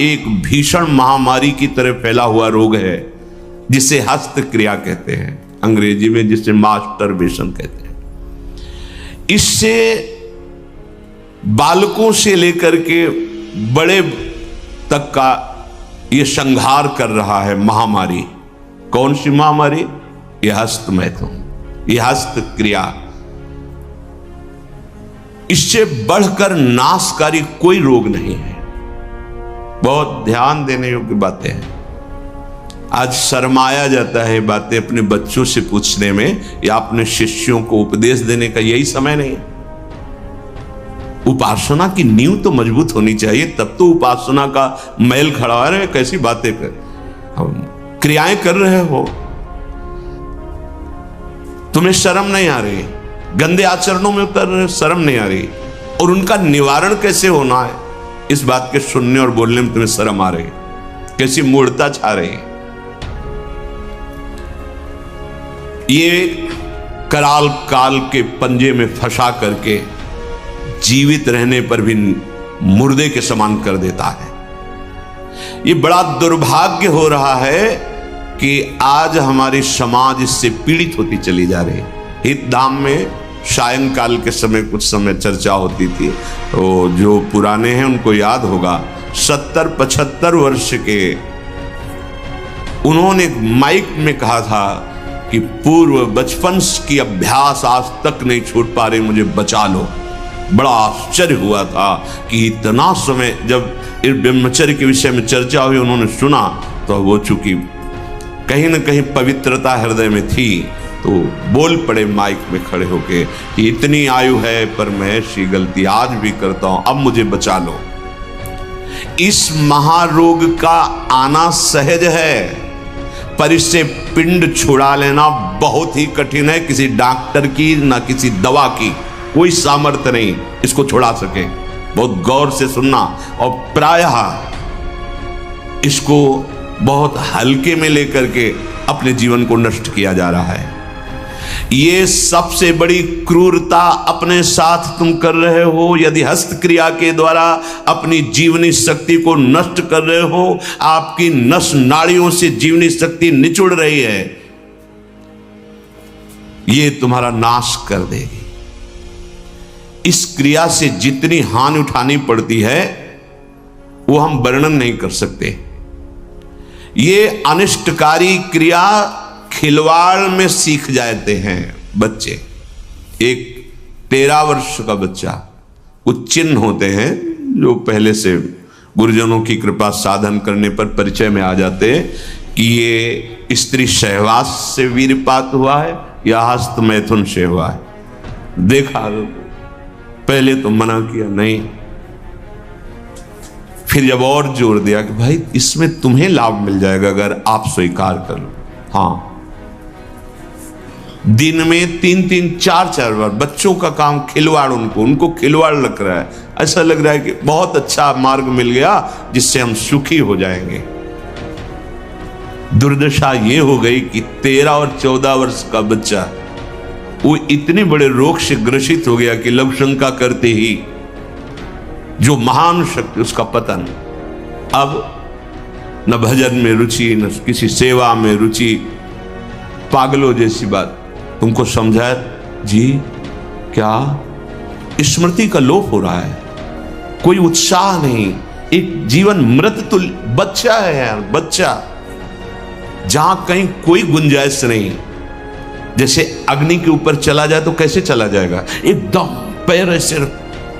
एक भीषण महामारी की तरह फैला हुआ रोग है जिसे हस्त क्रिया कहते हैं, अंग्रेजी में जिसे मास्टरबेशन कहते हैं। इससे बालकों से लेकर के बड़े तक का यह संहार कर रहा है महामारी। कौन सी महामारी? यह हस्त मैथुन, यह हस्त क्रिया। इससे बढ़कर नाशकारी कोई रोग नहीं है। बहुत ध्यान देने योग्य बातें हैं। आज शर्माया जाता है बातें अपने बच्चों से पूछने में, या अपने शिष्यों को उपदेश देने का यही समय नहीं है। उपासना की नींव तो मजबूत होनी चाहिए, तब तो उपासना का मैल खड़ा है। कैसी बातें कर, हम क्रियाएं कर रहे हो, तुम्हें शर्म नहीं आ रही, गंदे आचरणों में उतर रहे, शर्म नहीं आ रही, और उनका निवारण कैसे होना है इस बात के सुनने और बोलने में तुम्हें शर्म आ रही, कैसी मूढ़ता छा रही। ये कराल काल के पंजे में फंसा करके जीवित रहने पर भी मुर्दे के समान कर देता है। ये बड़ा दुर्भाग्य हो रहा है कि आज हमारी समाज इससे पीड़ित होती चली जा रही है। हितधाम में सायंकाल के समय कुछ समय चर्चा होती थी, तो जो पुराने हैं उनको याद होगा, 70-75 वर्ष के उन्होंने माइक में कहा था कि पूर्व बचपन की अभ्यास आज तक नहीं छूट पा रही, मुझे बचा लो। बड़ा आश्चर्य हुआ था कि इतना समय जब इस ब्रह्मचर्य के विषय में चर्चा हुई, उन्होंने सुना तो वो चूंकि कहीं ना कहीं पवित्रता हृदय में थी, तो बोल पड़े माइक में खड़े होके कि इतनी आयु है पर मैं ऐसी गलती आज भी करता हूं, अब मुझे बचा लो। इस महारोग का आना सहज है, पर इससे पिंड छुड़ा लेना बहुत ही कठिन है। किसी डॉक्टर की ना किसी दवा की कोई सामर्थ्य नहीं इसको छुड़ा सके। बहुत गौर से सुनना, और प्रायः इसको बहुत हल्के में लेकर के अपने जीवन को नष्ट किया जा रहा है। ये सबसे बड़ी क्रूरता अपने साथ तुम कर रहे हो। यदि हस्त क्रिया के द्वारा अपनी जीवनी शक्ति को नष्ट कर रहे हो, आपकी नस नाड़ियों से जीवनी शक्ति निचुड़ रही है, ये तुम्हारा नाश कर देगी। इस क्रिया से जितनी हानि उठानी पड़ती है वो हम वर्णन नहीं कर सकते। ये अनिष्टकारी क्रिया खिलवाड़ में सीख जाते हैं बच्चे। एक 13 वर्ष का बच्चा, कुछ चिन्ह होते हैं जो पहले से गुरुजनों की कृपा साधन करने पर परिचय में आ जाते हैं कि ये स्त्री सहवास से वीरपात हुआ है या हस्त मैथुन से हुआ है। देखा, पहले तो मना किया नहीं, फिर जब और जोर दिया कि भाई इसमें तुम्हें लाभ मिल जाएगा अगर आप स्वीकार कर लो। हाँ, दिन में 3-3, 4-4 बार बच्चों का काम खिलवाड़, उनको खिलवाड़ लग रहा है। ऐसा लग रहा है कि बहुत अच्छा मार्ग मिल गया जिससे हम सुखी हो जाएंगे। दुर्दशा ये हो गई कि 13 और 14 वर्ष का बच्चा वो इतने बड़े रोग से ग्रसित हो गया कि लव शंका करते ही जो महान शक्ति, उसका पतन। अब न भजन में रुचि, न किसी सेवा में रुचि, पागलों जैसी बात। तुमको समझाया जी, क्या स्मृति का लोप हो रहा है, कोई उत्साह नहीं, एक जीवन मृत तुल्य बच्चा है यार, बच्चा, जहां कहीं कोई गुंजाइश नहीं। जैसे अग्नि के ऊपर चला जाए तो कैसे चला जाएगा, एकदम पैर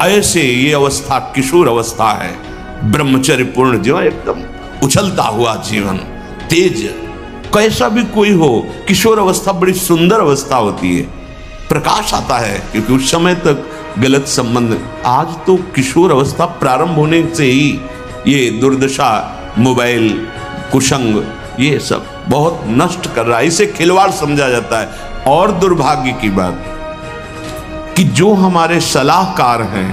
ऐसे ये अवस्था किशोर अवस्था है, ब्रह्मचर्य पूर्ण जीवन, एकदम उछलता हुआ जीवन, तेज। कैसा भी कोई हो, किशोर अवस्था बड़ी सुंदर अवस्था होती है, प्रकाश आता है, क्योंकि उस समय तक गलत संबंध। आज तो किशोर अवस्था प्रारंभ होने से ही ये दुर्दशा, मोबाइल, कुसंग, ये सब बहुत नष्ट कर रहा है। इसे खिलवाड़ समझा जाता है। और दुर्भाग्य की बात कि जो हमारे सलाहकार हैं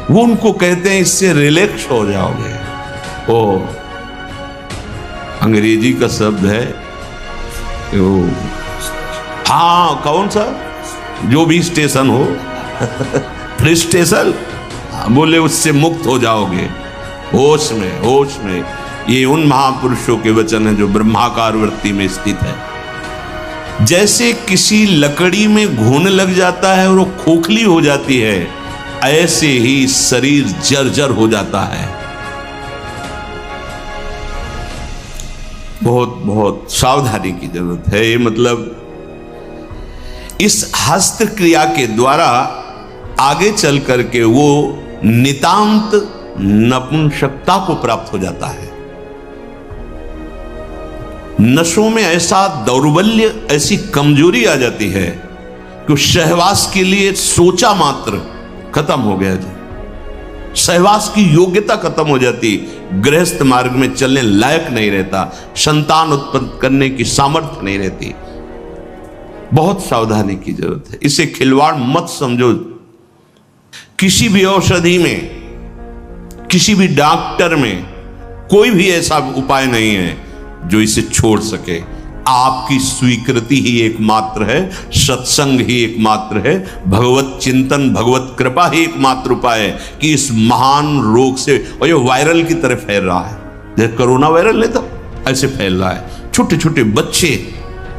वो उनको कहते हैं इससे रिलैक्स हो जाओगे। ओ, अंग्रेजी का शब्द है वो, हाँ, कौन सा, जो भी स्टेशन हो फ्री स्टेशन, बोले उससे मुक्त हो जाओगे। होश में, होश में। ये उन महापुरुषों के वचन हैं जो ब्रह्माकार वृत्ति में स्थित है। जैसे किसी लकड़ी में घुन लग जाता है और वो खोखली हो जाती है, ऐसे ही शरीर जर्जर हो जाता है। बहुत बहुत सावधानी की जरूरत है। ये मतलब इस हस्त क्रिया के द्वारा आगे चल करके वो नितांत नपुंसकता को प्राप्त हो जाता है। नशों में ऐसा दौर्बल्य, ऐसी कमजोरी आ जाती है कि सहवास के लिए सोचा मात्र खत्म हो गया जी। सहवास की योग्यता खत्म हो जाती, गृहस्थ मार्ग में चलने लायक नहीं रहता, संतान उत्पन्न करने की सामर्थ्य नहीं रहती। बहुत सावधानी की जरूरत है। इसे खिलवाड़ मत समझो। किसी भी औषधि में, किसी भी डॉक्टर में कोई भी ऐसा उपाय नहीं है जो इसे छोड़ सके। आपकी स्वीकृति ही एकमात्र है, सत्संग ही एकमात्र है, भगवत चिंतन, भगवत कृपा ही एकमात्र उपाय है कि इस महान रोग से, और ये वायरल की तरह फैल रहा है, जैसे कोरोना वायरल नहीं था ऐसे फैल रहा है। छोटे छोटे बच्चे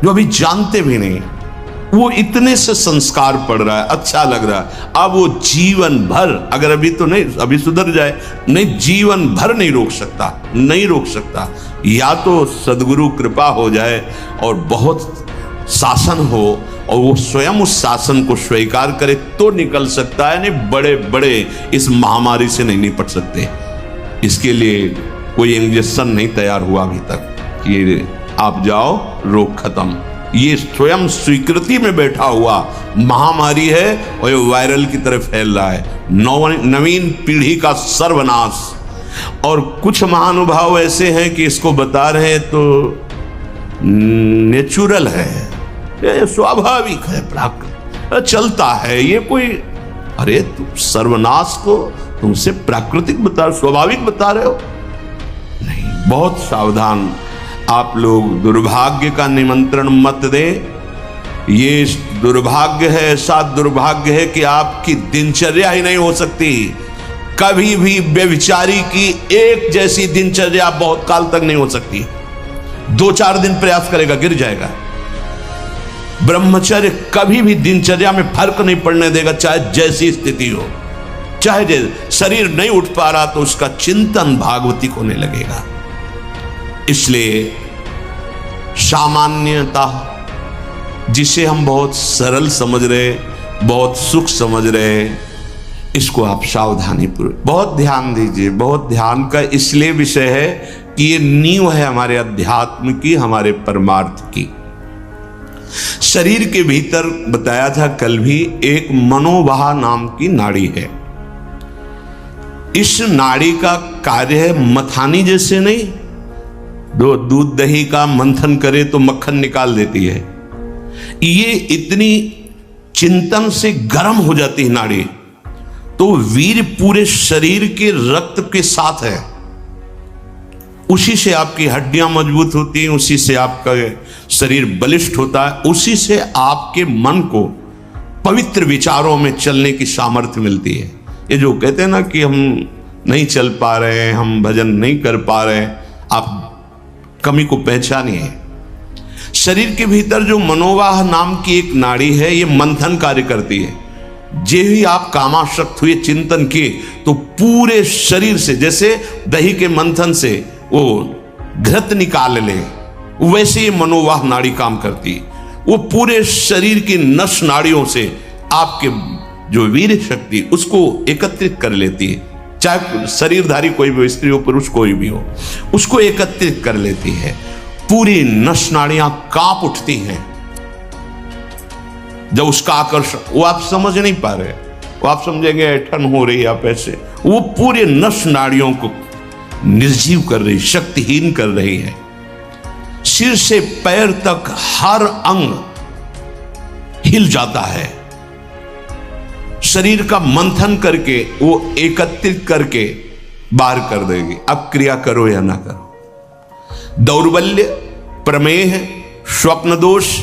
जो अभी जानते भी नहीं, वो इतने से संस्कार पड़ रहा है, अच्छा लग रहा है। अब वो जीवन भर, अगर अभी तो नहीं, अभी सुधर जाए, नहीं जीवन भर नहीं रोक सकता, नहीं रोक सकता। या तो सद्गुरु कृपा हो जाए और बहुत शासन हो और वो स्वयं उस शासन को स्वीकार करे तो निकल सकता है, नहीं बड़े बड़े इस महामारी से नहीं निपट सकते। इसके लिए कोई इंजेक्शन नहीं तैयार हुआ अभी तक, ये आप जाओ रोग खत्म। ये स्वयं स्वीकृति में बैठा हुआ महामारी है और ये वायरल की तरफ फैल रहा है। नवीन पीढ़ी का सर्वनाश। और कुछ महानुभाव ऐसे हैं कि इसको बता रहे हैं तो नेचुरल है, ये स्वाभाविक है, प्राकृतिक चलता है, ये कोई, अरे तुम सर्वनाश को तुमसे प्राकृतिक बता, स्वाभाविक बता रहे हो। नहीं, बहुत सावधान। आप लोग दुर्भाग्य का निमंत्रण मत दे। ये दुर्भाग्य है, ऐसा दुर्भाग्य है कि आपकी दिनचर्या ही नहीं हो सकती। कभी भी व्यभिचारी की एक जैसी दिनचर्या बहुत काल तक नहीं हो सकती। 2-4 दिन प्रयास करेगा, गिर जाएगा। ब्रह्मचर्य कभी भी दिनचर्या में फर्क नहीं पड़ने देगा, चाहे जैसी स्थिति हो। चाहे शरीर नहीं उठ पा रहा तो उसका चिंतन भागवती होने लगेगा। इसलिए सामान्यता, जिसे हम बहुत सरल समझ रहे, बहुत सुख समझ रहे, इसको आप सावधानी पूर्वक बहुत ध्यान दीजिए। बहुत ध्यान का इसलिए विषय है कि ये नींव है हमारे अध्यात्म की, हमारे परमार्थ की। शरीर के भीतर बताया था कल भी, एक मनोवाह नाम की नाड़ी है। इस नाड़ी का कार्य है मथानी जैसे नहीं, दो दूध दही का मंथन करे तो मक्खन निकाल देती है, ये इतनी चिंतन से गर्म हो जाती है नाड़ी, तो वीर पूरे शरीर के रक्त के साथ है। उसी से आपकी हड्डियां मजबूत होती हैं, उसी से आपका शरीर बलिष्ठ होता है, उसी से आपके मन को पवित्र विचारों में चलने की सामर्थ्य मिलती है। ये जो कहते हैं ना कि हम नहीं चल पा रहे हैं, हम भजन नहीं कर पा रहे हैं, आप कमी को पहचानिए। शरीर के भीतर जो मनोवाह नाम की एक नाड़ी है, ये मंथन कार्य करती है। जे ही आप कामासक्त हुए, चिंतन किए, तो पूरे शरीर से, जैसे दही के मंथन से वो घृत निकाल ले, वैसे ये मनोवाह नाड़ी काम करती है। वो पूरे शरीर की नस नाड़ियों से आपके जो वीर शक्ति उसको एकत्रित कर लेती है, चाहे शरीरधारी कोई भी हो, स्त्री हो पुरुष कोई भी हो, उसको एकत्रित कर लेती है। पूरी नस नाड़ियां कांप उठती हैं जब उसका आकर्षण, वो आप समझ नहीं पा रहे, वो आप समझेंगे ऐठन हो रही है आप ऐसे, वो पूरे नस नाड़ियों को निर्जीव कर रही, शक्तिहीन कर रही है। सिर से पैर तक हर अंग हिल जाता है। शरीर का मंथन करके वो एकत्रित करके बाहर कर देगी। अब क्रिया करो या ना करो, दौर्बल्य, प्रमेह, स्वप्न दोष,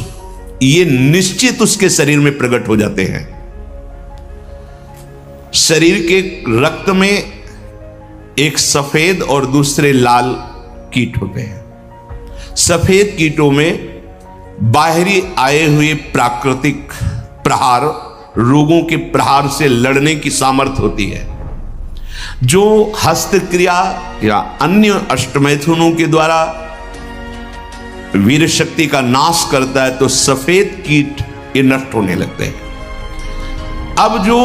ये निश्चित उसके शरीर में प्रकट हो जाते हैं। शरीर के रक्त में एक सफेद और दूसरे लाल कीट होते हैं। सफेद कीटों में बाहरी आए हुए प्राकृतिक प्रहार, रोगों के प्रहार से लड़ने की सामर्थ्य होती है। जो हस्तक्रिया या अन्य अष्टमैथुनों के द्वारा वीर शक्ति का नाश करता है तो सफेद कीट ये नष्ट होने लगते हैं। अब जो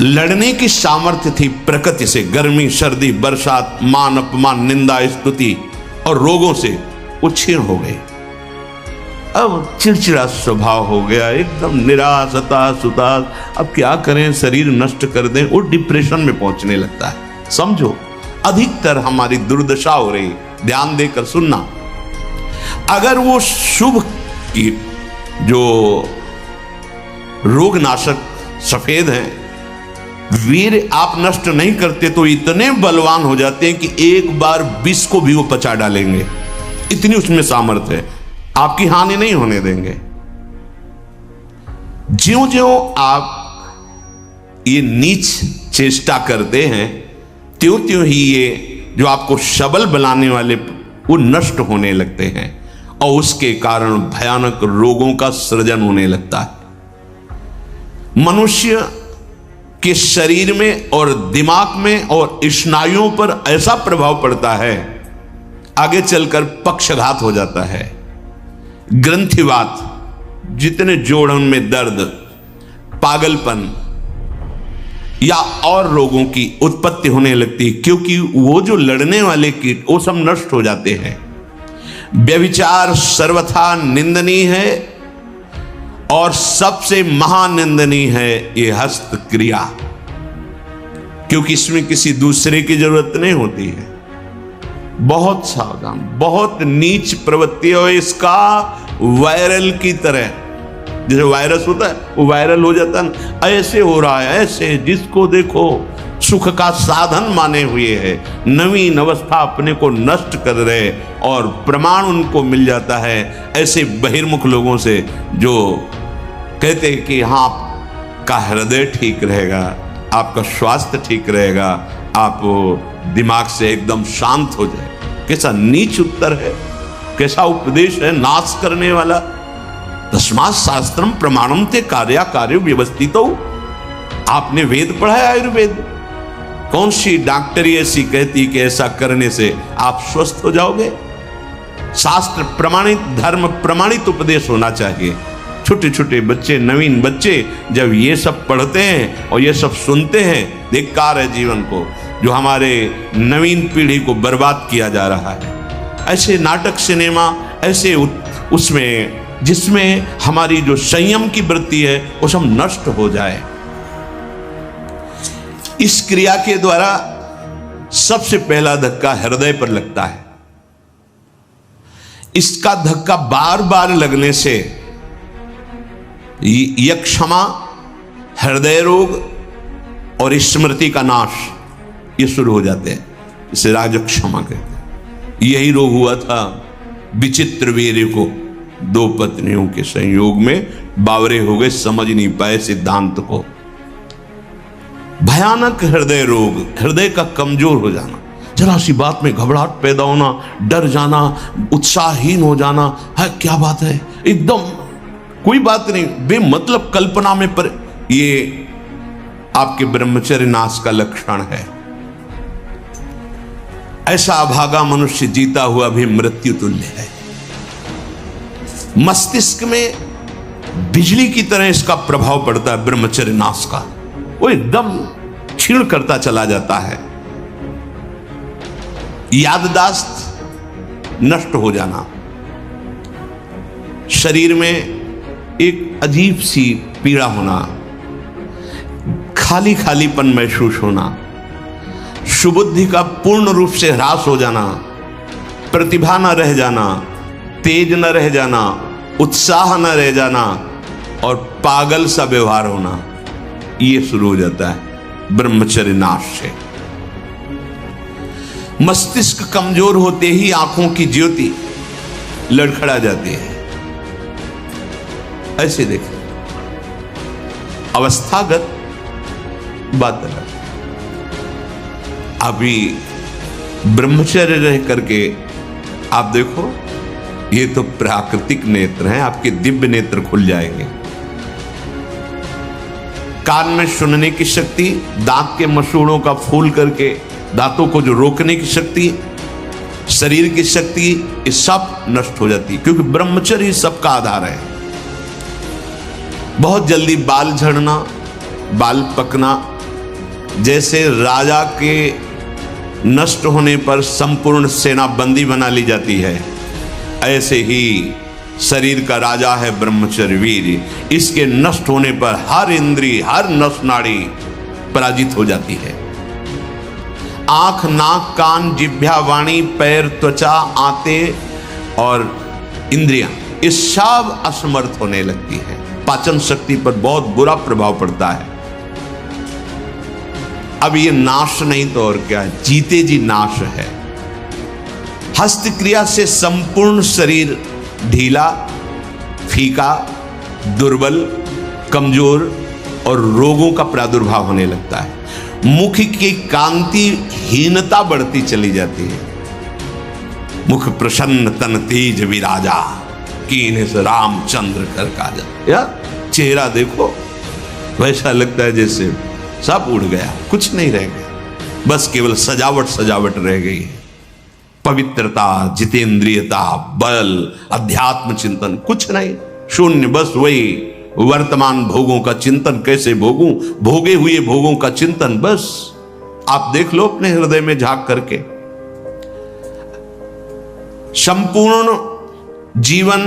लड़ने की सामर्थ्य थी प्रकृति से, गर्मी, सर्दी, बरसात, मान अपमान, निंदा, स्तुति और रोगों से, वो क्षीण हो गई। अब चिड़चिड़ा स्वभाव हो गया, एकदम निराश, हताश, उदास। अब क्या करें, शरीर नष्ट कर दें, वो डिप्रेशन में पहुंचने लगता है। समझो, अधिकतर हमारी दुर्दशा हो रही। ध्यान देकर सुनना। अगर वो शुभ कीट जो रोगनाशक सफेद हैं, वीर आप नष्ट नहीं करते तो इतने बलवान हो जाते हैं कि एक बार विष को भी वो पचा डालेंगे। इतनी उसमें सामर्थ्य है, आपकी हानि नहीं होने देंगे। ज्यों ज्यों आप ये नीच चेष्टा करते हैं, त्यों त्यों ही ये जो आपको सबल बनाने वाले वो नष्ट होने लगते हैं और उसके कारण भयानक रोगों का सृजन होने लगता है। मनुष्य के शरीर में और दिमाग में और स्नायुओं पर ऐसा प्रभाव पड़ता है, आगे चलकर पक्षघात हो जाता है, ग्रंथिवात, जितने जोड़ों में दर्द, पागलपन या और रोगों की उत्पत्ति होने लगती है, क्योंकि वो जो लड़ने वाले कीट वो सब नष्ट हो जाते हैं। व्यभिचार सर्वथा निंदनीय है और सबसे महानिंदनीय है ये हस्तक्रिया, क्योंकि इसमें किसी दूसरे की जरूरत नहीं होती है। बहुत सावधान, बहुत नीच प्रवृत्ति है इसका। वायरल की तरह, जैसे वायरस होता है वो वायरल हो जाता है, ऐसे हो रहा है, ऐसे जिसको देखो सुख का साधन माने हुए है, नवीन अवस्था अपने को नष्ट कर रहे और प्रमाण उनको मिल जाता है ऐसे बहिर्मुख लोगों से जो कहते हैं कि हाँ आपका हृदय ठीक रहेगा, आपका स्वास्थ्य ठीक रहेगा, आप दिमाग से एकदम शांत हो जाए। कैसा नीच उत्तर है, कैसा उपदेश है, नाश करने वाला। तस्मात् शास्त्रम प्रमाणम ते कार्या कार्य व्यवस्थितो। आपने वेद पढ़ा है, आयुर्वेद। कौन सी डॉक्टरी ऐसी कहती कि ऐसा करने से आप स्वस्थ हो जाओगे? शास्त्र प्रमाणित, धर्म प्रमाणित उपदेश होना चाहिए। छोटे छोटे बच्चे, नवीन बच्चे जब ये सब पढ़ते हैं और ये सब सुनते हैं, धिक्कार है जीवन को जो हमारे नवीन पीढ़ी को बर्बाद किया जा रहा है। ऐसे नाटक, सिनेमा, ऐसे उसमें जिसमें हमारी जो संयम की वृत्ति है वो सब नष्ट हो जाए। इस क्रिया के द्वारा सबसे पहला धक्का हृदय पर लगता है। इसका धक्का बार बार लगने से यक्षमा, हृदय रोग और स्मृति का नाश ये शुरू हो जाते हैं। इसे राजक्षमा कहते हैं। यही रोग हुआ था विचित्र वीर्य को। 2 पत्नियों के संयोग में बावरे हो गए, समझ नहीं पाए सिद्धांत को। भयानक हृदय रोग, हृदय का कमजोर हो जाना, जरा सी बात में घबराहट पैदा होना, डर जाना, उत्साहहीन हो जाना, है क्या बात है, एकदम कोई बात नहीं, बेमतलब कल्पना में पर, ये आपके ब्रह्मचर्य नाश का लक्षण है। ऐसा अभागा मनुष्य जीता हुआ भी मृत्यु तुल्य है। मस्तिष्क में बिजली की तरह इसका प्रभाव पड़ता है ब्रह्मचर्य नाश का। वो एकदम क्षीण करता चला जाता है। याददाश्त नष्ट हो जाना, शरीर में एक अजीब सी पीड़ा होना, खाली खालीपन महसूस होना, सुबुद्धि का पूर्ण रूप से ह्रास हो जाना, प्रतिभा न रह जाना, तेज न रह जाना, उत्साह न रह जाना और पागल सा व्यवहार होना, ये शुरू हो जाता है ब्रह्मचर्य नाश से। मस्तिष्क कमजोर होते ही आंखों की ज्योति लड़खड़ा जाती है। ऐसे देखिए, अवस्थागत बात अलग। अभी ब्रह्मचर्य रह करके आप देखो, ये तो प्राकृतिक नेत्र हैं, आपके दिव्य नेत्र खुल जाएंगे। कान में सुनने की शक्ति, दांत के मसूड़ों का फूल करके दांतों को जो रोकने की शक्ति, शरीर की शक्ति, ये सब नष्ट हो जाती है, क्योंकि ब्रह्मचर्य सबका आधार है। बहुत जल्दी बाल झड़ना, बाल पकना, जैसे राजा के नष्ट होने पर संपूर्ण सेना बंदी बना ली जाती है, ऐसे ही शरीर का राजा है ब्रह्मचर्य वीर। इसके नष्ट होने पर हर इंद्रिय, हर नस नाड़ी पराजित हो जाती है। आंख, नाक, कान, जिह्वा, वाणी, पैर, त्वचा, आंते और इंद्रियां, ये सब असमर्थ होने लगती है। पाचन शक्ति पर बहुत बुरा प्रभाव पड़ता है। अब ये नाश नहीं तो और क्या, जीते जी नाश है। हस्त क्रिया से संपूर्ण शरीर ढीला, फीका, दुर्बल, कमजोर और रोगों का प्रादुर्भाव होने लगता है। मुख की कांति हीनता बढ़ती चली जाती है। मुख प्रसन्न तन तेज विराजा, कीन्ह से रामचंद्र कर काजा। यार चेहरा देखो, वैसा लगता है जैसे सब उड़ गया, कुछ नहीं रह गया, बस केवल सजावट सजावट रह गई है। पवित्रता, जितेंद्रियता, बल, अध्यात्म चिंतन कुछ नहीं, शून्य। बस वही वर्तमान भोगों का चिंतन, कैसे भोगूं, भोगे हुए भोगों का चिंतन। बस आप देख लो अपने हृदय में झांक करके। संपूर्ण जीवन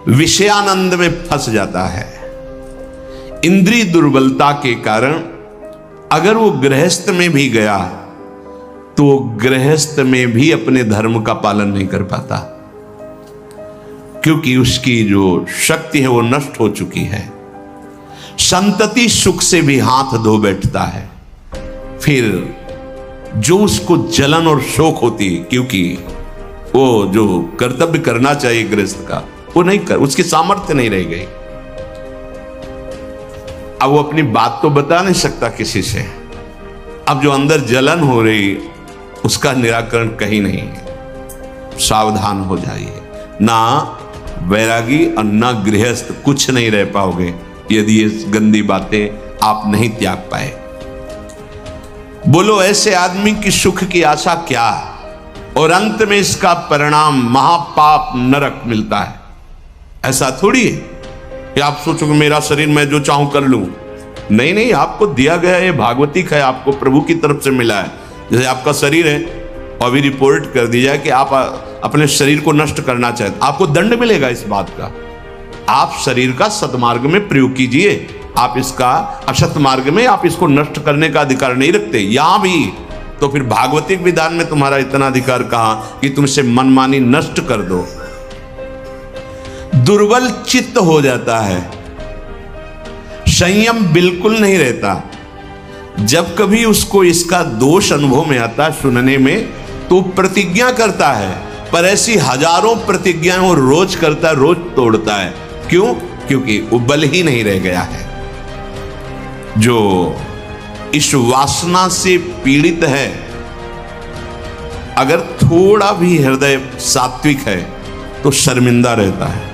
विषयानंद में फंस जाता है। इंद्रिय दुर्बलता के कारण अगर वो गृहस्थ में भी गया तो गृहस्थ में भी अपने धर्म का पालन नहीं कर पाता, क्योंकि उसकी जो शक्ति है वो नष्ट हो चुकी है। संतति सुख से भी हाथ धो बैठता है, फिर जो उसको जलन और शोक होती, क्योंकि वो जो कर्तव्य करना चाहिए गृहस्थ का वो नहीं कर, उसकी सामर्थ्य नहीं रह गई। अब वो अपनी बात तो बता नहीं सकता किसी से। अब जो अंदर जलन हो रही उसका निराकरण कहीं नहीं है। सावधान हो जाइए, ना वैरागी और ना गृहस्थ कुछ नहीं रह पाओगे यदि ये गंदी बातें आप नहीं त्याग पाए। बोलो ऐसे आदमी की सुख की आशा क्या, और अंत में इसका परिणाम महापाप नरक मिलता है। ऐसा थोड़ी है कि आप सोचो कि मेरा शरीर मैं जो चाहूं कर लूं। नहीं नहीं, आपको दिया गया ये भागवतिक है, आपको प्रभु की तरफ से मिला है। जैसे आपका शरीर है और भी रिपोर्ट कर दी जाए कि आप अपने शरीर को नष्ट करना चाहते, आपको दंड मिलेगा इस बात का। आप शरीर का सदमार्ग में प्रयोग कीजिए, आप इसका असत मार्ग में आप इसको नष्ट करने का अधिकार नहीं रखते। यहां भी तो फिर भागवतिक विधान में तुम्हारा इतना अधिकार कहां कि तुमसे मनमानी नष्ट कर दो। दुर्बल चित्त हो जाता है, संयम बिल्कुल नहीं रहता। जब कभी उसको इसका दोष अनुभव में आता सुनने में, तो प्रतिज्ञा करता है, पर ऐसी हजारों प्रतिज्ञाएं वो रोज करता है, रोज तोड़ता है। क्यों? क्योंकि वो बल ही नहीं रह गया है। जो इस वासना से पीड़ित है, अगर थोड़ा भी हृदय सात्विक है तो शर्मिंदा रहता है।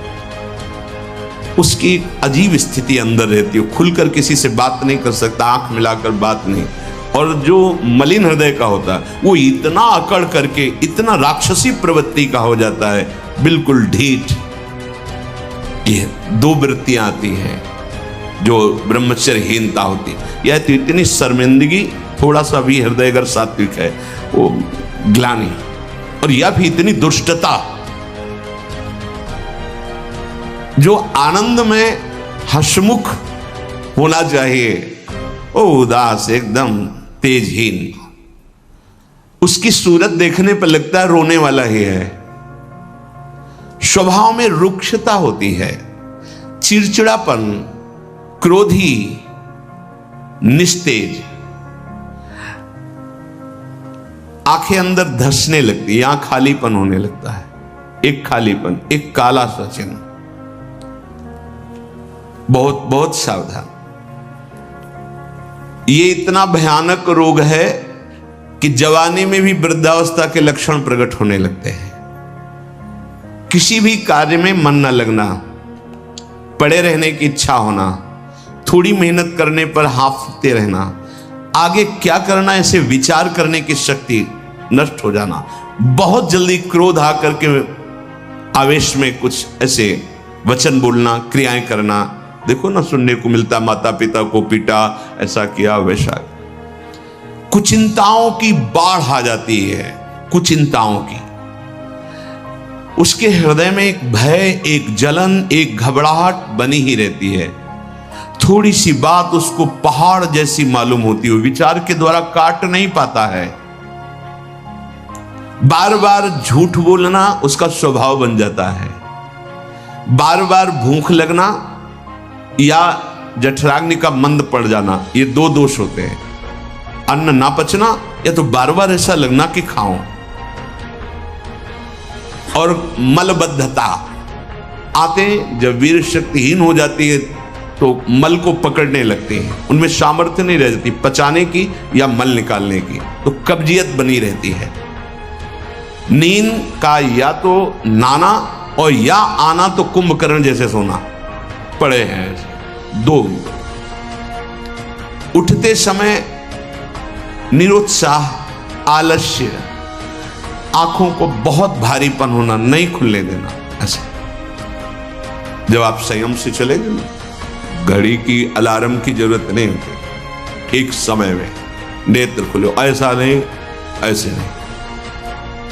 उसकी अजीब स्थिति अंदर रहती है, खुलकर किसी से बात नहीं कर सकता, आंख मिलाकर बात नहीं। और जो मलिन हृदय का होता है वो इतना अकड़ करके इतना राक्षसी प्रवृत्ति का हो जाता है, बिल्कुल ढीठ। ये दो वृत्तियां आती हैं जो ब्रह्मचर्यहीनता होती है। यह तो इतनी शर्मिंदगी, थोड़ा सा भी हृदय अगर सात्विक है वो ग्लानि, और यह भी इतनी दुष्टता। जो आनंद में हसमुख होना चाहिए वो उदास, एकदम तेजहीन। उसकी सूरत देखने पर लगता है रोने वाला ही है। स्वभाव में रुक्षता होती है, चिड़चिड़ापन, क्रोधी, निस्तेज, आंखें अंदर धंसने लगती, यहां खालीपन होने लगता है, एक खालीपन, एक काला सा चिन्ह। बहुत बहुत सावधान। ये इतना भयानक रोग है कि जवानी में भी वृद्धावस्था के लक्षण प्रकट होने लगते हैं। किसी भी कार्य में मन न लगना, पड़े रहने की इच्छा होना, थोड़ी मेहनत करने पर हांफते रहना, आगे क्या करना ऐसे विचार करने की शक्ति नष्ट हो जाना, बहुत जल्दी क्रोध आकर के आवेश में कुछ ऐसे वचन बोलना, क्रियाएं करना। देखो ना, सुनने को मिलता, माता पिता को पीटा, ऐसा किया, वैसा। कुचिंताओं की बाढ़ आ जाती है, कुचिंताओं की। उसके हृदय में एक भय, एक जलन, एक घबराहट बनी ही रहती है। थोड़ी सी बात उसको पहाड़ जैसी मालूम होती है, विचार के द्वारा काट नहीं पाता है। बार बार झूठ बोलना उसका स्वभाव बन जाता है। बार बार भूख लगना या जठराग्नि का मंद पड़ जाना, ये दो दोष होते हैं। अन्न ना पचना या तो बार बार ऐसा लगना कि खाऊं। और मलबद्धता आते, जब वीर शक्तिहीन हो जाती है तो मल को पकड़ने लगते हैं, उनमें सामर्थ्य नहीं रह जाती पचाने की या मल निकालने की, तो कब्जियत बनी रहती है। नींद का या तो नाना और या आना तो कुंभकर्ण जैसे सोना पड़े हैं दो। उठते समय निरुत्साह, आलस्य, आंखों को बहुत भारीपन होना, नहीं खुलने देना। ऐसे जब आप संयम से चलेंगे ना, घड़ी की अलार्म की जरूरत नहीं होती, एक समय में नेत्र खुलो, ऐसा नहीं ऐसे नहीं,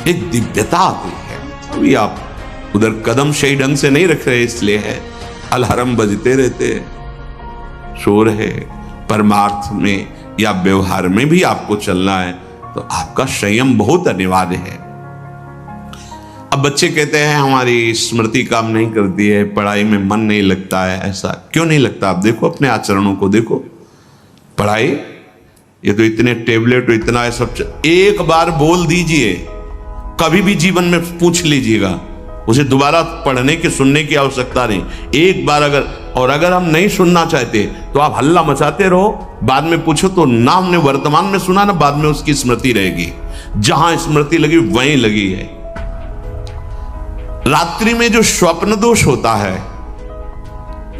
एक दिव्यता आती है। अभी आप उधर कदम सही ढंग से नहीं रख रहे, इसलिए है अलार्म बजते रहते, सो रहे। परमार्थ में या व्यवहार में भी आपको चलना है तो आपका संयम बहुत अनिवार्य है। अब बच्चे कहते हैं हमारी स्मृति काम नहीं करती है, पढ़ाई में मन नहीं लगता है। ऐसा क्यों नहीं लगता? आप देखो अपने आचरणों को, देखो पढ़ाई, ये तो इतने टेबलेट, इतना है सब, एक बार बोल दीजिए, कभी भी जीवन में पूछ लीजिएगा, उसे दोबारा पढ़ने की सुनने की आवश्यकता नहीं। एक बार अगर हम नहीं सुनना चाहते तो आप हल्ला मचाते रहो, बाद में पूछो तो ना हमने वर्तमान में सुना ना, बाद में उसकी स्मृति रहेगी। जहां स्मृति लगी वहीं लगी है। रात्रि में जो स्वप्न दोष होता है,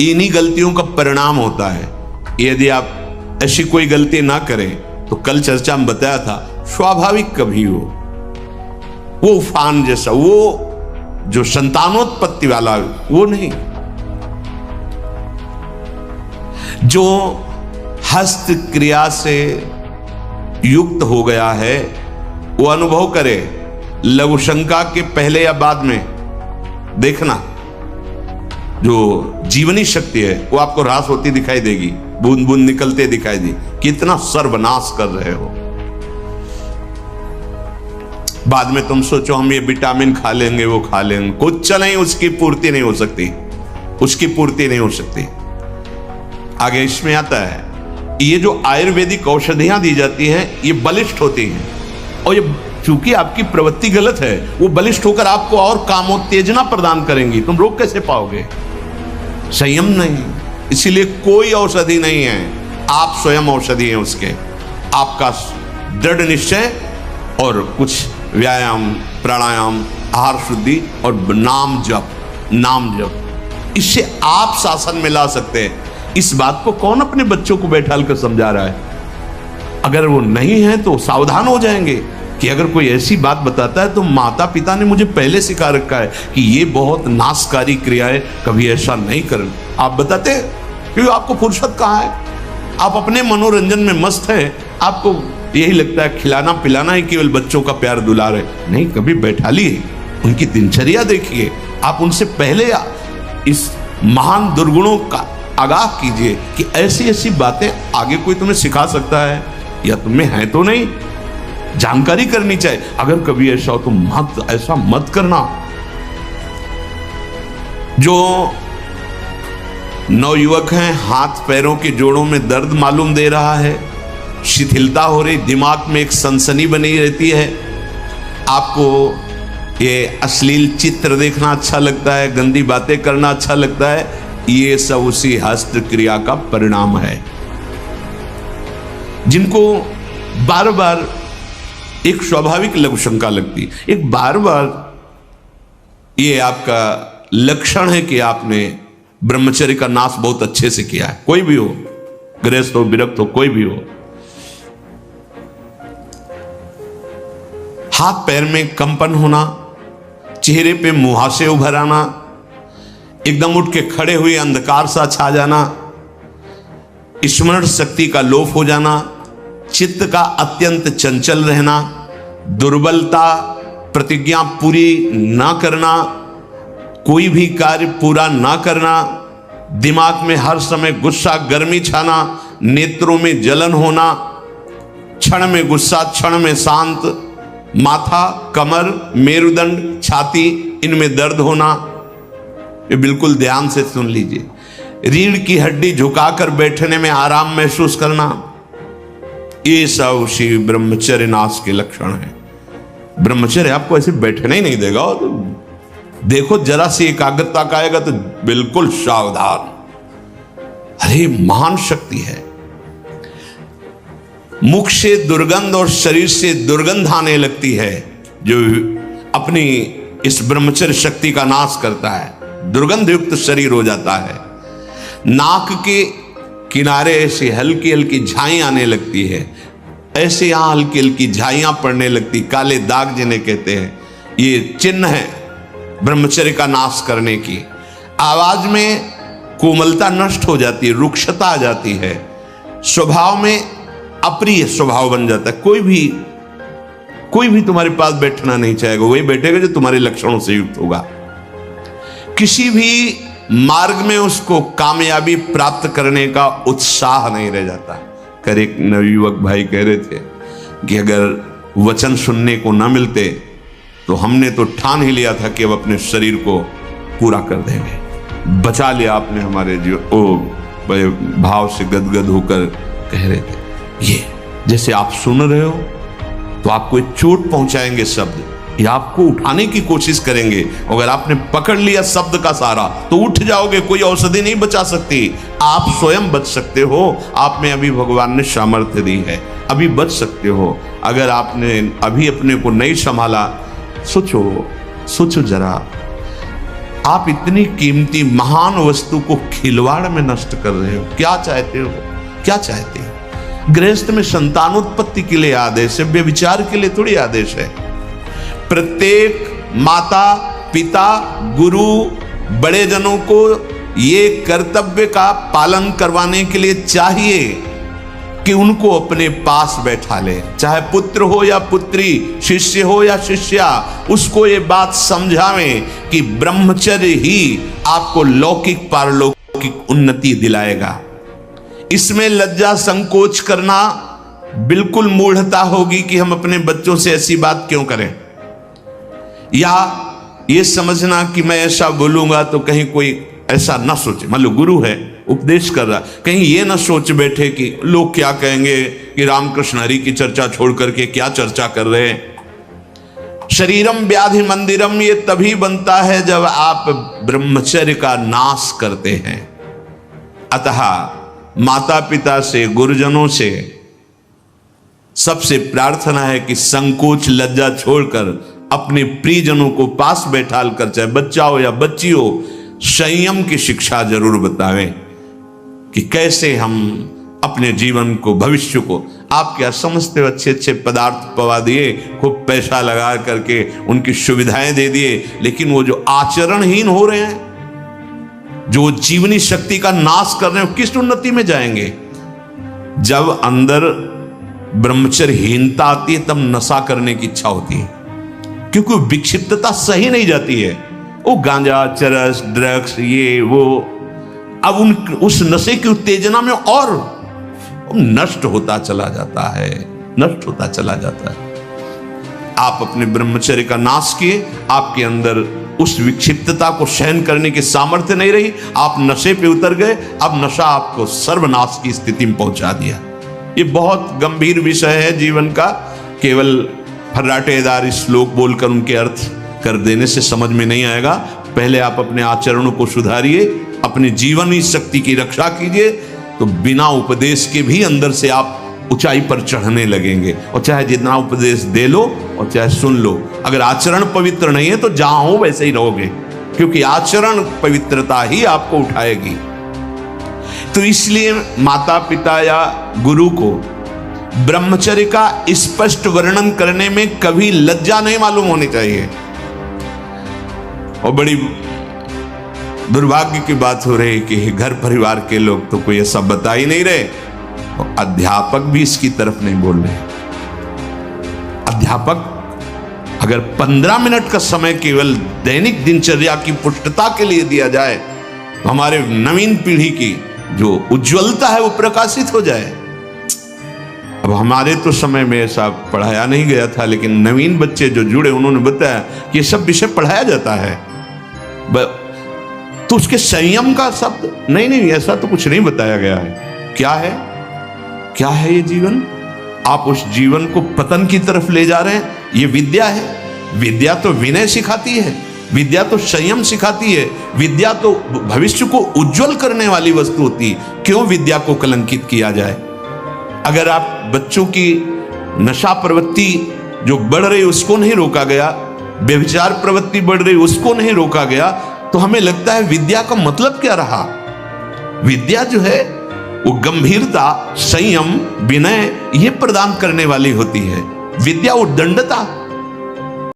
इन्हीं गलतियों का परिणाम होता है। यदि आप ऐसी कोई गलती ना करें तो कल चर्चा में बताया था, स्वाभाविक कभी हो, वो उफान जैसा, वो जो संतानोत्पत्ति वाला, वो नहीं। जो हस्त क्रिया से युक्त हो गया है वो अनुभव करे, लघु शंका के पहले या बाद में देखना, जो जीवनी शक्ति है वो आपको ह्रास होती दिखाई देगी, बूंद बूंद निकलते दिखाई दी, कितना सर्वनाश कर रहे हो। बाद में तुम सोचो हम ये विटामिन खा लेंगे, वो खा लेंगे, कुछ नहीं, उसकी पूर्ति नहीं हो सकती, उसकी पूर्ति नहीं हो सकती। आगे इसमें आता है, ये जो आयुर्वेदिक औषधियां दी जाती हैं ये बलिष्ठ होती हैं, और ये चूंकि आपकी प्रवृत्ति गलत है, वो बलिष्ठ होकर आपको और कामोत्तेजना प्रदान करेंगी। तुम रोक कैसे पाओगे? संयम नहीं। इसीलिए कोई औषधि नहीं है, आप स्वयं औषधि हैं उसके। आपका दृढ़ निश्चय और कुछ व्यायाम, प्राणायाम, आहार शुद्धि और नाम जप, नाम जप, इससे आप शासन में ला सकते हैं। इस बात को कौन अपने बच्चों को बैठाल कर समझा रहा है? अगर वो नहीं है तो सावधान हो जाएंगे कि अगर कोई ऐसी बात बताता है तो माता पिता ने मुझे पहले सिखा रखा है कि ये बहुत नाशकारी क्रिया है, कभी ऐसा नहीं करना। आप बताते क्योंकि आपको फुर्सत कहाँ है, आप अपने मनोरंजन में मस्त हैं, आपको यही लगता है खिलाना पिलाना ही केवल बच्चों का प्यार दुलार है। नहीं, कभी बैठा लिए, उनकी दिनचर्या देखिए, आप उनसे पहले इस महान दुर्गुणों का आगाह कीजिए कि ऐसी ऐसी बातें आगे कोई तुम्हें सिखा सकता है या तुम्हें है तो नहीं, जानकारी करनी चाहिए। अगर कभी ऐसा हो तो मत, ऐसा मत करना। जो नवयुवक हैं, हाथ पैरों के जोड़ों में दर्द मालूम दे रहा है, शिथिलता हो रही, दिमाग में एक सनसनी बनी रहती है, आपको ये अश्लील चित्र देखना अच्छा लगता है, गंदी बातें करना अच्छा लगता है, ये सब उसी हस्त क्रिया का परिणाम है। जिनको बार बार एक स्वाभाविक लघु शंका लगती, एक बार बार ये आपका लक्षण है कि आपने ब्रह्मचर्य का नाश बहुत अच्छे से किया है। कोई भी हो, गृहस्थ हो, विरक्त हो, कोई भी हो, हाथ पैर में कंपन होना, चेहरे पे मुहासे उभर आना, एकदम उठ के खड़े हुए अंधकार सा छा जाना, स्मरण शक्ति का लोप हो जाना, चित्त का अत्यंत चंचल रहना, दुर्बलता, प्रतिज्ञा पूरी ना करना, कोई भी कार्य पूरा ना करना, दिमाग में हर समय गुस्सा गर्मी छाना, नेत्रों में जलन होना, क्षण में गुस्सा क्षण में शांत, माथा, कमर, मेरुदंड, छाती इनमें दर्द होना। ये बिल्कुल ध्यान से सुन लीजिए। रीढ़ की हड्डी झुकाकर बैठने में आराम महसूस करना, ये सब उसी ब्रह्मचर्य नाश के लक्षण है। ब्रह्मचर्य आपको ऐसे बैठने ही नहीं देगा, और देखो जरा सी एकाग्रता का आएगा तो बिल्कुल सावधान। अरे महान शक्ति है। मुख से दुर्गंध और शरीर से दुर्गंध आने लगती है जो अपनी इस ब्रह्मचर्य शक्ति का नाश करता है। दुर्गंध युक्त शरीर हो जाता है। नाक के किनारे ऐसे हल्की हल्की झाई आने लगती है, ऐसे यहां हल्की हल्की झाइयां पड़ने लगती, काले दाग जिन्हें कहते हैं, ये चिन्ह है ब्रह्मचर्य का नाश करने की। आवाज में कोमलता नष्ट हो जाती है, रुक्षता आ जाती है, स्वभाव में अप्रिय स्वभाव बन जाता है। कोई भी तुम्हारे पास बैठना नहीं चाहेगा, वही बैठेगा जो तुम्हारे लक्षणों से युक्त होगा। किसी भी मार्ग में उसको कामयाबी प्राप्त करने का उत्साह नहीं रह जाता। कर एक नवयुवक भाई कह रहे थे कि अगर वचन सुनने को न मिलते तो हमने तो ठान ही लिया था कि अब अपने शरीर को पूरा कर देंगे। बचा लिया आपने हमारे जो बड़े भाव से गदगद होकर कह रहे थे। ये जैसे आप सुन रहे हो तो आपको एक चोट पहुंचाएंगे शब्द, या आपको उठाने की कोशिश करेंगे। अगर आपने पकड़ लिया शब्द का सहारा तो उठ जाओगे, कोई औषधि नहीं बचा सकती। आप स्वयं बच सकते हो, आप में अभी भगवान ने सामर्थ्य दी है, अभी बच सकते हो। अगर आपने अभी अपने को नहीं संभाला, सोचो जरा, आप इतनी कीमती महान वस्तु को खिलवाड़ में नष्ट कर रहे हो। क्या चाहते हो, क्या चाहते हो? गृहस्थ में संतानोत्पत्ति के लिए आदेश है, व्यभिचार के लिए थोड़ी आदेश है। प्रत्येक माता पिता गुरु बड़े जनों को ये कर्तव्य का पालन करवाने के लिए चाहिए कि उनको अपने पास बैठा ले, चाहे पुत्र हो या पुत्री, शिष्य हो या शिष्या, उसको ये बात समझावें कि ब्रह्मचर्य ही आपको लौकिक पारलौकिक उन्नति दिलाएगा। इसमें लज्जा संकोच करना बिल्कुल मूढ़ता होगी कि हम अपने बच्चों से ऐसी बात क्यों करें, या ये समझना कि मैं ऐसा बोलूंगा तो कहीं कोई ऐसा ना सोचे। मान लो गुरु है, उपदेश कर रहा, कहीं ये ना सोच बैठे कि लोग क्या कहेंगे कि रामकृष्ण हरि की चर्चा छोड़ करके क्या चर्चा कर रहे हैं। शरीरम व्याधि मंदिरम ये तभी बनता है जब आप ब्रह्मचर्य का नाश करते हैं। अतः माता पिता से, गुरुजनों से सबसे प्रार्थना है कि संकोच लज्जा छोड़कर अपने प्रियजनों को पास बैठाल कर, चाहे बच्चा हो या बच्ची हो, संयम की शिक्षा जरूर बतावें कि कैसे हम अपने जीवन को, भविष्य को, आप क्या समझते हो, अच्छे अच्छे पदार्थ पवा दिए, खूब पैसा लगा करके उनकी सुविधाएं दे दिए, लेकिन वो जो आचरणहीन हो रहे हैं, जो जीवनी शक्ति का नाश कर रहे हैं, किस उन्नति में जाएंगे? जब अंदर ब्रह्मचर्यहीनता आती है तब नशा करने की इच्छा होती है, क्योंकि विक्षिप्तता सही नहीं जाती है। वो गांजा, चरस, ड्रग्स, ये वो, अब उस नशे की उत्तेजना में और नष्ट होता चला जाता है, नष्ट होता चला जाता है। आप अपने ब्रह्मचर्य का नाश किए, आपके अंदर उस विक्षिप्तता को सहन करने की सामर्थ्य नहीं रही, आप नशे पे उतर गए, अब नशा आपको सर्वनाश की स्थिति में पहुंचा दिया। ये बहुत गंभीर विषय है जीवन का। केवल फर्राटेदार श्लोक बोलकर उनके अर्थ कर देने से समझ में नहीं आएगा। पहले आप अपने आचरणों को सुधारिए, अपनी जीवनी शक्ति की रक्षा कीजिए, तो बिना उपदेश के भी अंदर से आप ऊंचाई पर चढ़ने लगेंगे। और चाहे जितना उपदेश दे लो और चाहे सुन लो, अगर आचरण पवित्र नहीं है तो जहां हो वैसे ही रहोगे, क्योंकि आचरण पवित्रता ही आपको उठाएगी। तो इसलिए माता पिता या गुरु को ब्रह्मचर्य का स्पष्ट वर्णन करने में कभी लज्जा नहीं मालूम होनी चाहिए। और बड़ी दुर्भाग्य की बात हो रही है कि घर परिवार के लोग तो कोई ऐसा बता ही नहीं रहे, और अध्यापक भी इसकी तरफ नहीं बोल रहे। अध्यापक अगर 15 मिनट का समय केवल दैनिक दिनचर्या की पुष्टता के लिए दिया जाए तो हमारे नवीन पीढ़ी की जो उज्ज्वलता है वो प्रकाशित हो जाए। अब हमारे तो समय में ऐसा पढ़ाया नहीं गया था, लेकिन नवीन बच्चे जो जुड़े उन्होंने बताया कि ये सब विषय पढ़ाया जाता है, तो उसके संयम का शब्द नहीं, ऐसा तो कुछ नहीं बताया गया है। क्या है ये जीवन? आप उस जीवन को पतन की तरफ ले जा रहे हैं। ये विद्या है। विद्या तो विनय सिखाती है, विद्या तो संयम सिखाती है, विद्या तो भविष्य को उज्जवल करने वाली वस्तु होती है। क्यों विद्या को कलंकित किया जाए? अगर आप बच्चों की नशा प्रवृत्ति जो बढ़ रही उसको नहीं रोका गया, व्यभिचार प्रवृत्ति बढ़ रही उसको नहीं रोका गया, तो हमें लगता है विद्या का मतलब क्या रहा? विद्या जो है वो गंभीरता, संयम, विनय ये प्रदान करने वाली होती है। विद्या उद्दंडता